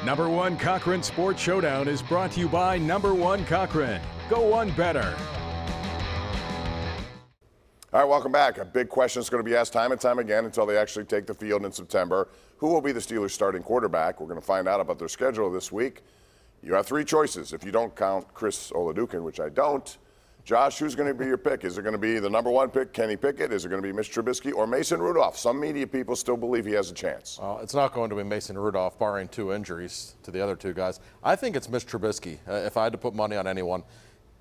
Number One Cochran Sports Showdown is brought to you by Number One Cochran. Go one better. All right, welcome back. A big question is going to be asked time and time again until they actually take the field in September. Who will be the Steelers' starting quarterback? We're going to find out about their schedule this week. You have three choices. If you don't count Chris Oladukin, which I don't, Josh, who's going to be your pick? Is it going to be the number one pick, Kenny Pickett? Is it going to be Mitch Trubisky or Mason Rudolph? Some media people still believe he has a chance. It's not going to be Mason Rudolph, barring two injuries to the other two guys. I think it's Mitch Trubisky. If I had to put money on anyone,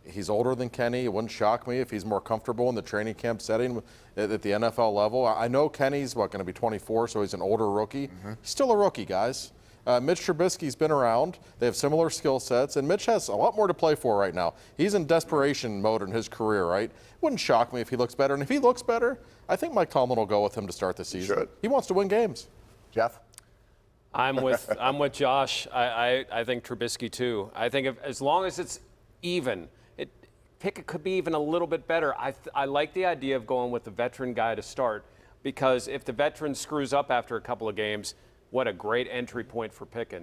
he's older than Kenny. It wouldn't shock me if he's more comfortable in the training camp setting at the NFL level. I know Kenny's, going to be 24, so he's an older rookie. He's still a rookie, guys. Mitch Trubisky's been around. They have similar skill sets, and Mitch has a lot more to play for right now. He's in desperation mode in his career, right? It wouldn't shock me if he looks better. And if he looks better, I think Mike Tomlin will go with him to start the season. He wants to win games. Jeff? I'm with Josh. I think Trubisky too. I think as long as it's even, Pickett could be even a little bit better. I like the idea of going with the veteran guy to start, because if the veteran screws up after a couple of games, what a great entry point for Pickett.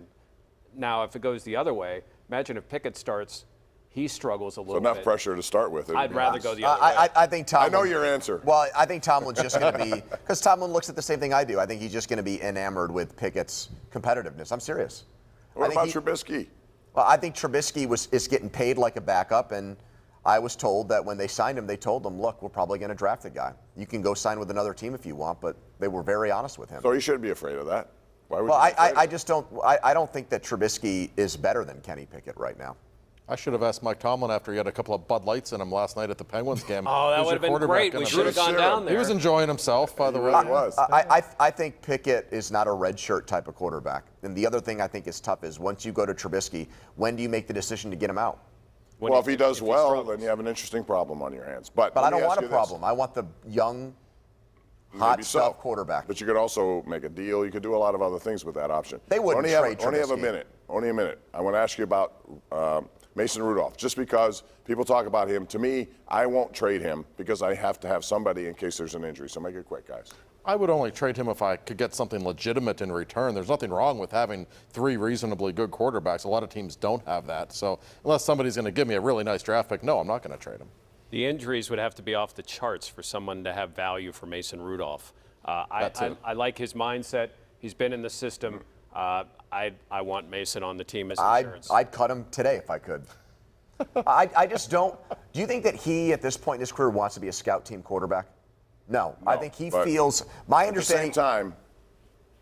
Now, if it goes the other way, imagine if Pickett starts, he struggles a little bit. Enough pressure to start with. I'd rather go the other way. I think Tomlin. I know your answer. Well, I think Tomlin's just going to be, because Tomlin looks at the same thing I do. I think he's just going to be enamored with Pickett's competitiveness. I'm serious. What about Trubisky? Well, I think Trubisky is getting paid like a backup, and I was told that when they signed him, they told him, look, we're probably going to draft the guy. You can go sign with another team if you want, but they were very honest with him. So he shouldn't be afraid of that. Why would well, I just don't. I don't think that Trubisky is better than Kenny Pickett right now. I should have asked Mike Tomlin after he had a couple of Bud Lights in him last night at the Penguins game. Oh, that would have been great. We should have gone down there. He was enjoying himself, by the way. Really was. I think Pickett is not a red shirt type of quarterback. And the other thing I think is tough is once you go to Trubisky, when do you make the decision to get him out? Well, if he does well, then you have an interesting problem on your hands. But I don't want a problem. I want the young, hot stuff quarterback. But you could also make a deal. You could do a lot of other things with that option. They wouldn't trade Trubisky. Only have a minute. Only a minute. I want to ask you about Mason Rudolph. Just because people talk about him, to me, I won't trade him because I have to have somebody in case there's an injury. So make it quick, guys. I would only trade him if I could get something legitimate in return. There's nothing wrong with having three reasonably good quarterbacks. A lot of teams don't have that. So unless somebody's going to give me a really nice draft pick, no, I'm not going to trade him. The injuries would have to be off the charts for someone to have value for Mason Rudolph. I like his mindset. He's been in the system. I want Mason on the team as insurance. I'd cut him today if I could. I just don't. Do you think that he, at this point in his career, wants to be a scout team quarterback? No. I think he feels. My understanding. At the same time,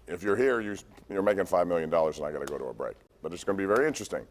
if you're here, you're making $5 million, and I got to go to a break. But it's going to be very interesting.